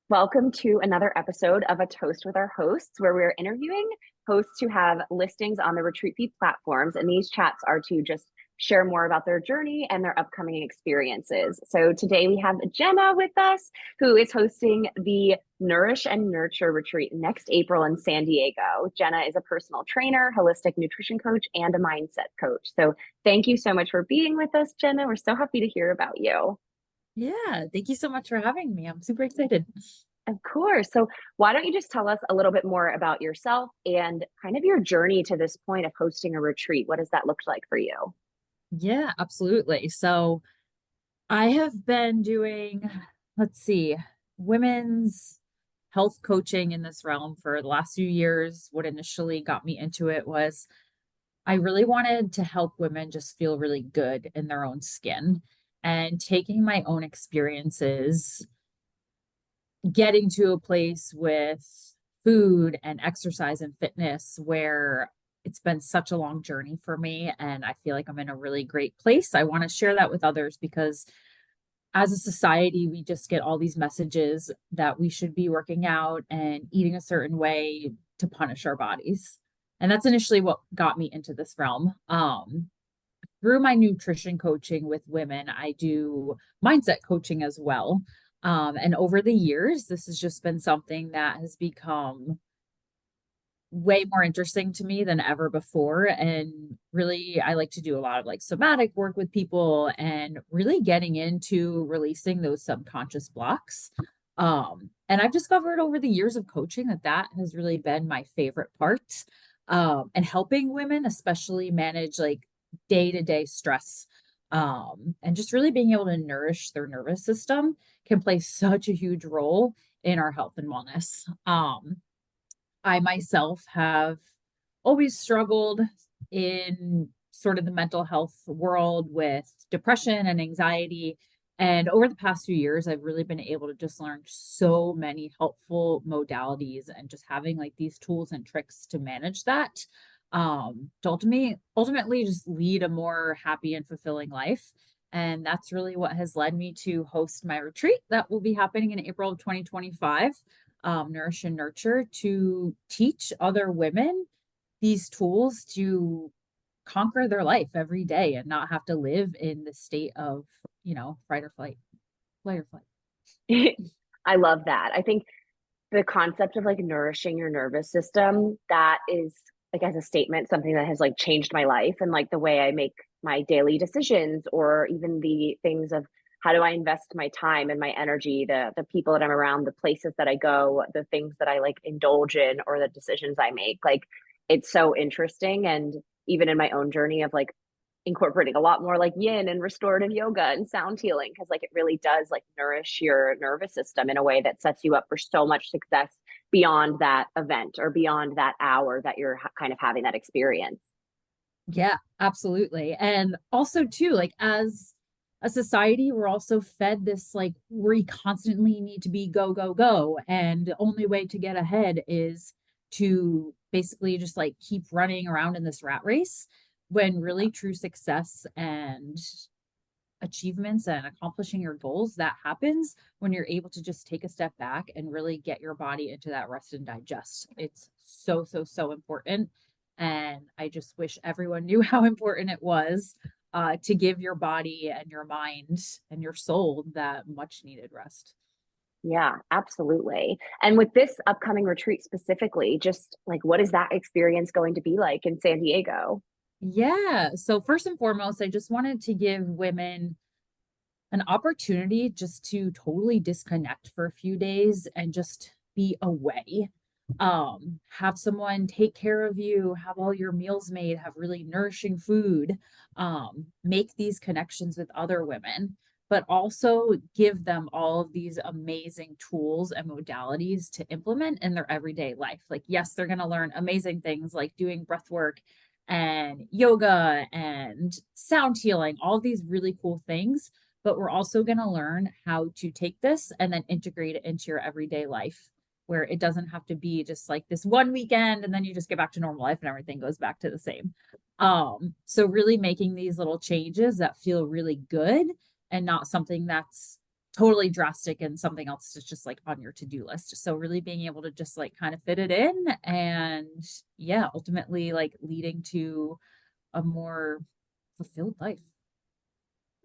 Welcome to another episode of A Toast with Our Hosts, where we're interviewing hosts who have listings on the Retreat Fee platforms. And these chats are to just share more about their journey and their upcoming experiences. So today we have Jenna with us, who is hosting the Nourish and Nurture Retreat next April in San Diego. Jenna is a personal trainer, holistic nutrition coach, and a mindset coach. So thank you so much for being with us, Jenna. We're so happy to hear about you. Yeah, thank you so much for having me. I'm super excited. Of course. So, why don't you just tell us a little bit more about yourself and kind of your journey to this point of hosting a retreat? What does that look like for you? Yeah, absolutely. So I have been doing, let's see, women's health coaching in this realm for the last few years. What initially got me into it was I really wanted to help women just feel really good in their own skin and taking my own experiences, getting to a place with food and exercise and fitness where it's been such a long journey for me and I feel like I'm in a really great place. I want to share that with others because as a society we just get all these messages that we should be working out and eating a certain way to punish our bodies. And that's initially what got me into this realm. Through my nutrition coaching with women, I do mindset coaching as well. And over the years, this has just been something that has become way more interesting to me than ever before. And really, I like to do a lot of like somatic work with people and really getting into releasing those subconscious blocks. And I've discovered over the years of coaching that that has really been my favorite part. And helping women, especially manage like day to day stress. And just really being able to nourish their nervous system can play such a huge role in our health and wellness. I myself have always struggled in sort of the mental health world with depression and anxiety. And over the past few years, I've really been able to just learn so many helpful modalities and just having like these tools and tricks to manage that, to ultimately just lead a more happy and fulfilling life. And that's really what has led me to host my retreat that will be happening in April of 2025, Nourish and Nurture, to teach other women these tools to conquer their life every day and not have to live in the state of, fight or flight. I love that. I think the concept of like nourishing your nervous system, that is like as a statement, something that has like changed my life and like the way I make my daily decisions or even the things of how do I invest my time and my energy, the people that I'm around, the places that I go, the things that I like indulge in or the decisions I make. Like it's so interesting. And even in my own journey of like incorporating a lot more like yin and restorative yoga and sound healing, because like it really does like nourish your nervous system in a way that sets you up for so much success beyond that event or beyond that hour that you're kind of having that experience. Yeah, absolutely. And also too, like as a society, we're also fed this like we constantly need to be go, go, go. And the only way to get ahead is to basically just like keep running around in this rat race when really true success and achievements and accomplishing your goals that happens when you're able to just take a step back and really get your body into that rest and digest. It's so important, and I just wish everyone knew how important it was, to give your body and your mind and your soul that much needed rest. Yeah, absolutely. And with this upcoming retreat specifically, just like what is that experience going to be like in San Diego? Yeah, so first and foremost, I just wanted to give women an opportunity just to totally disconnect for a few days and just be away. Have someone take care of you, have all your meals made, have really nourishing food, make these connections with other women, but also give them all of these amazing tools and modalities to implement in their everyday life. Like, yes, they're going to learn amazing things like doing breath work and yoga and sound healing, all these really cool things, but we're also going to learn how to take this and then integrate it into your everyday life where it doesn't have to be just like this one weekend and then you just get back to normal life and everything goes back to the same. So really making these little changes that feel really good and not something that's totally drastic and something else is just like on your to-do list. So really being able to just like kind of fit it in and yeah, ultimately like leading to a more fulfilled life.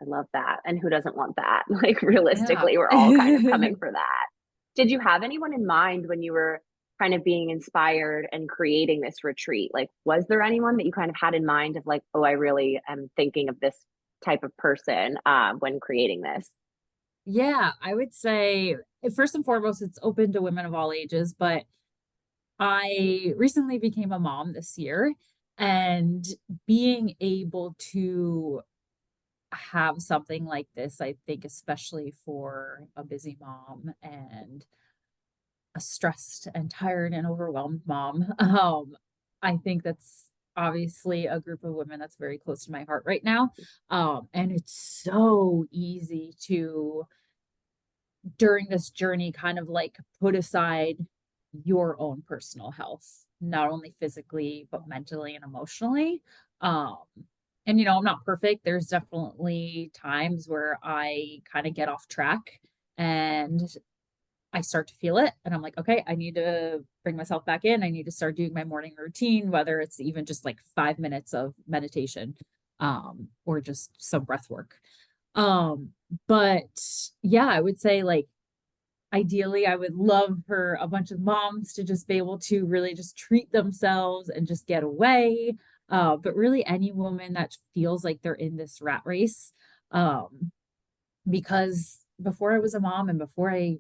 I love that. And who doesn't want that? Like Yeah. realistically, we're all kind of coming for that. Did you have anyone in mind when you were kind of being inspired and creating this retreat? Like, was there anyone that you kind of had in mind of like, oh, I really am thinking of this type of person when creating this? Yeah, I would say first and foremost, it's open to women of all ages, but I recently became a mom this year and being able to have something like this, I think, especially for a busy mom and a stressed and tired and overwhelmed mom, I think that's obviously a group of women that's very close to my heart right now. And it's so easy to during this journey kind of like put aside your own personal health, not only physically but mentally and emotionally. um and I'm not perfect. There's definitely times where I kind of get off track and I start to feel it and I'm like, okay, I need to bring myself back in. I need to start doing my morning routine, whether it's even just like 5 minutes of meditation, or just some breath work. um but yeah, I would say like ideally I would love for a bunch of moms to just be able to really just treat themselves and just get away. But really any woman that feels like they're in this rat race, um, because before I was a mom and before I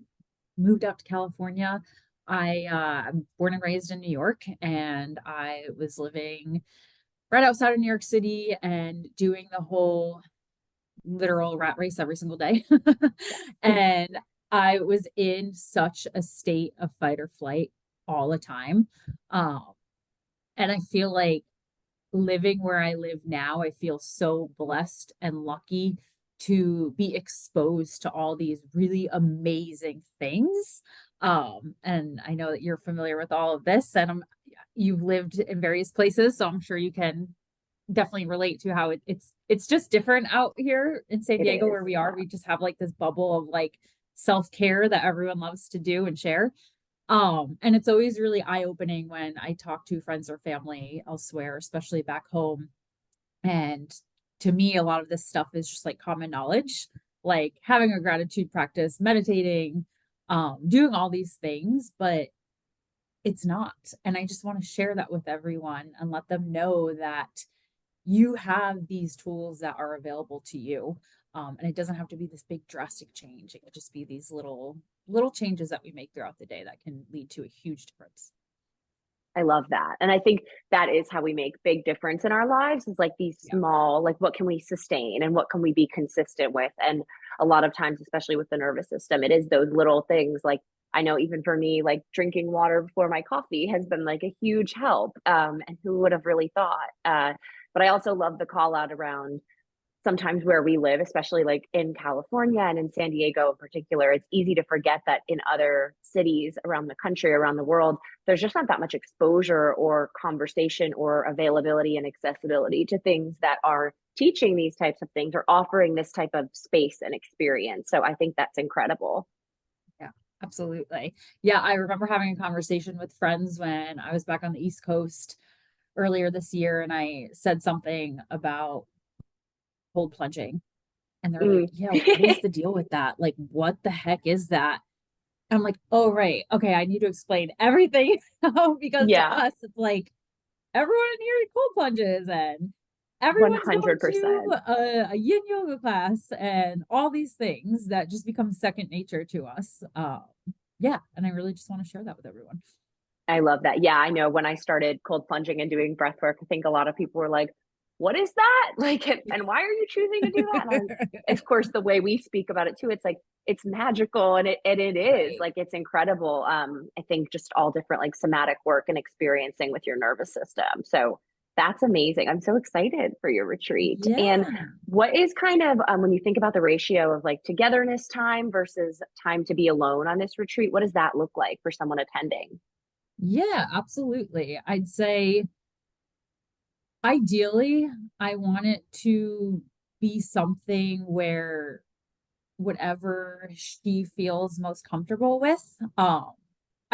moved out to California, I'm born and raised in New York, and I was living right outside of New York City and doing the whole literal rat race every single day. And I was in such a state of fight or flight all the time. Um, and I feel like living where I live now, I feel so blessed and lucky to be exposed to all these really amazing things. And I know that you're familiar with all of this, and you've lived in various places, so I'm sure you can definitely relate to how it's just different out here in San It Diego is. where we are. Yeah. We just have like this bubble of like self-care that everyone loves to do and share. And it's always really eye-opening when I talk to friends or family elsewhere, especially back home. And to me, a lot of this stuff is just like common knowledge, like having a gratitude practice, meditating, doing all these things, but it's not. And I just want to share that with everyone and let them know that you have these tools that are available to you. And it doesn't have to be this big drastic change. It could just be these little changes that we make throughout the day that can lead to a huge difference. I love that. And I think that is how we make big difference in our lives is like these Yeah. small, like what can we sustain and what can we be consistent with? And a lot of times, especially with the nervous system, it is those little things like I know even for me, like drinking water before my coffee has been like a huge help. And who would have really thought? But I also love the call out around sometimes where we live, especially like in California and in San Diego in particular, it's easy to forget that in other cities around the country, around the world, there's just not that much exposure or conversation or availability and accessibility to things that are teaching these types of things or offering this type of space and experience. So I think that's incredible. Yeah, absolutely. Yeah, I remember having a conversation with friends when I was back on the East Coast earlier this year, and I said something about cold plunging. And they're like, Mm. yeah, what is the deal with that? Like, what the heck is that? I'm like, oh, right. Okay, I need to explain everything because to Yeah, us, it's like everyone in here cold plunges and everyone's going to 100%. a yin yoga class and all these things that just become second nature to us. Yeah, and I really just want to share that with everyone. I love that. Yeah, I know when I started cold plunging and doing breath work, I think a lot of people were like, what is that? Like, and why are you choosing to do that? Of course, the way we speak about it too, it's like, it's magical and it is Right. like, it's incredible. I think just all different like somatic work and experiencing with your nervous system. So that's amazing. I'm so excited for your retreat. And Yeah. what is kind of, when you think about the ratio of like togetherness time versus time to be alone on this retreat, what does that look like for someone attending? Yeah, absolutely. I'd say ideally, I want it to be something where whatever she feels most comfortable with.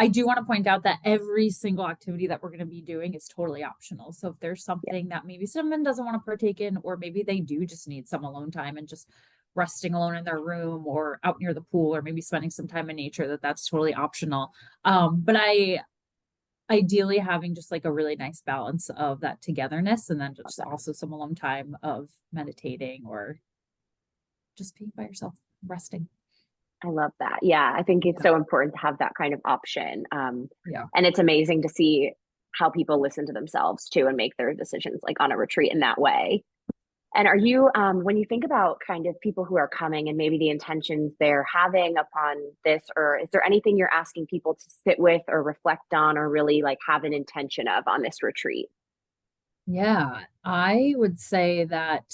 I do want to point out that every single activity that we're going to be doing is totally optional. So if there's Yeah. something that maybe someone doesn't want to partake in, or maybe they do just need some alone time and just resting alone in their room or out near the pool, or maybe spending some time in nature, that's totally optional. But I ideally having just like a really nice balance of that togetherness, and then Love just that. also some alone time of meditating or just being by yourself, resting. I love that. Yeah, I think it's Yeah. so important to have that kind of option. Yeah. And it's amazing to see how people listen to themselves too and make their decisions like on a retreat in that way. And are you, when you think about kind of people who are coming and maybe the intentions they're having upon this, or is there anything you're asking people to sit with or reflect on or really like have an intention of on this retreat? Yeah. I would say that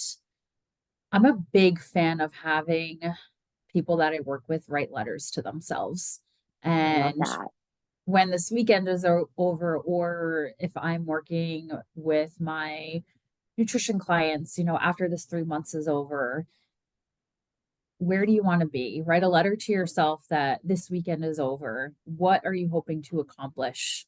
I'm a big fan of having people that I work with write letters to themselves. I love And that. when this weekend is over, or if I'm working with my nutrition clients, after this 3 months is over, where do you want to be? Write a letter to yourself that this weekend is over. What are you hoping to accomplish?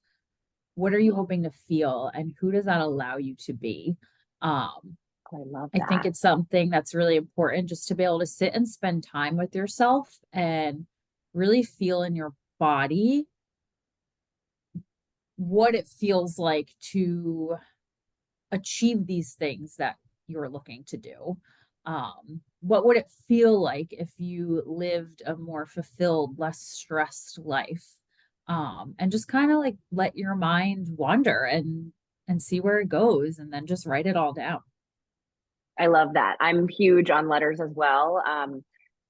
What are you hoping to feel? And who does that allow you to be? Um, I love I think that. it's something that's really important just to be able to sit and spend time with yourself and really feel in your body what it feels like to achieve these things that you're looking to do. What would it feel like if you lived a more fulfilled, less stressed life? And just kind of like let your mind wander and see where it goes, and then just write it all down. I love that. I'm huge on letters as well.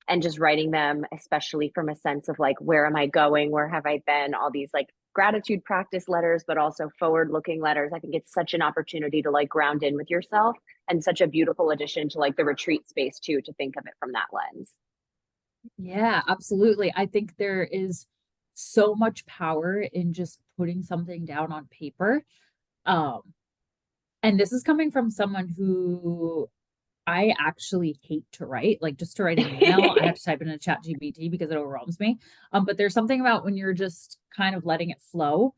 And just writing them, especially from a sense of like, where am I going? Where have I been? All these like gratitude practice letters, but also forward looking letters. I think it's such an opportunity to like ground in with yourself and such a beautiful addition to like the retreat space too, to think of it from that lens. Yeah, absolutely. I think there is so much power in just putting something down on paper. Um, and this is coming from someone who I actually hate to write, like just to write an email. I have to type in a chat GPT because it overwhelms me. But there's something about when you're just kind of letting it flow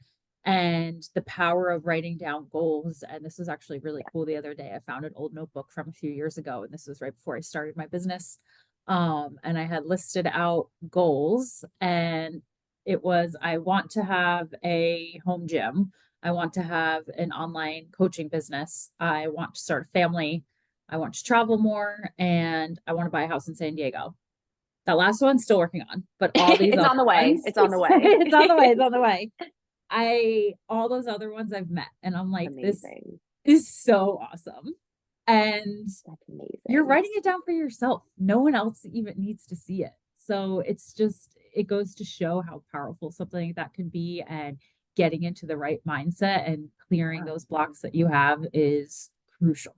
and the power of writing down goals. And this was actually really cool the other day. I found an old notebook from a few years ago, and this was right before I started my business. And I had listed out goals, and it was I want to have a home gym. I want to have an online coaching business. I want to start a family. I want to travel more, and I want to buy a house in San Diego. That last one's still working on, but all these It's other on the way. ones, It's on the way. it's on the way, it's on the way. All those other ones I've met, and I'm like, this Amazing. is so awesome. And That's you're amazing. writing it down for yourself. No one else even needs to see it. So it goes to show how powerful something like that can be, and getting into the right mindset and clearing Yeah. those blocks that you have is crucial.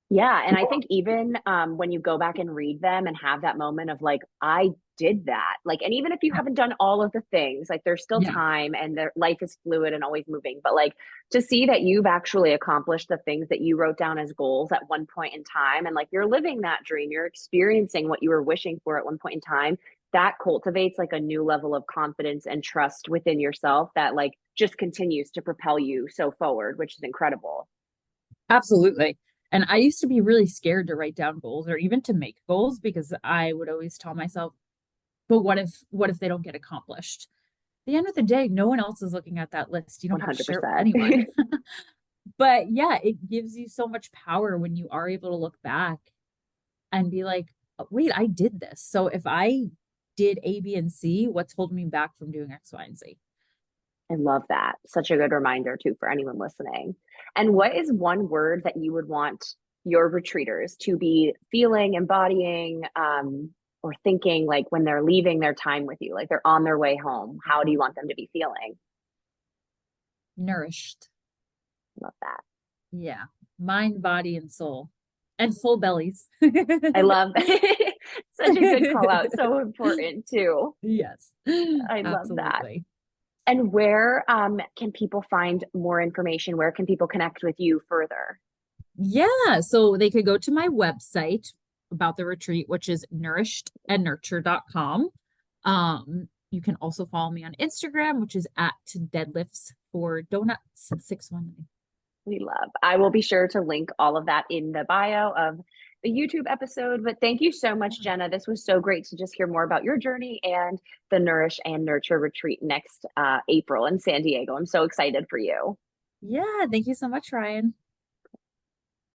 Yeah. And I think even when you go back and read them and have that moment of like, I did that. Like, and even if you haven't done all of the things, like there's still Yeah. time and their life is fluid and always moving. But like to see that you've actually accomplished the things that you wrote down as goals at one point in time, and like you're living that dream, you're experiencing what you were wishing for at one point in time, that cultivates like a new level of confidence and trust within yourself that like just continues to propel you so forward, which is incredible. Absolutely. And I used to be really scared to write down goals or even to make goals, because I would always tell myself, but what if they don't get accomplished? At the end of the day, no one else is looking at that list. You don't have to share it with 100%. anyone. But yeah, it gives you so much power when you are able to look back and be like, wait, I did this. So if I did A, B, and C, what's holding me back from doing X, Y, and Z? I love that. Such a good reminder, too, for anyone listening. And what is one word that you would want your retreaters to be feeling, embodying, or thinking like when they're leaving their time with you, like they're on their way home? How do you want them to be feeling? Nourished. Love that. Yeah. Mind, body, and soul. And full bellies. I love that. Such a good call out. So important, too. Yes, I love that. absolutely. And where can people find more information? Where can people connect with you further? Yeah, so they could go to my website, about the retreat, which is nourishedandnurture.com. You can also follow me on Instagram, which is at deadlifts for donuts 619. We love. I will be sure to link all of that in the bio of the YouTube episode. But thank you so much, Jenna. This was so great to just hear more about your journey and the Nourish and Nurture retreat next April in San Diego. I'm so excited for you. Yeah, thank you so much, Ryan.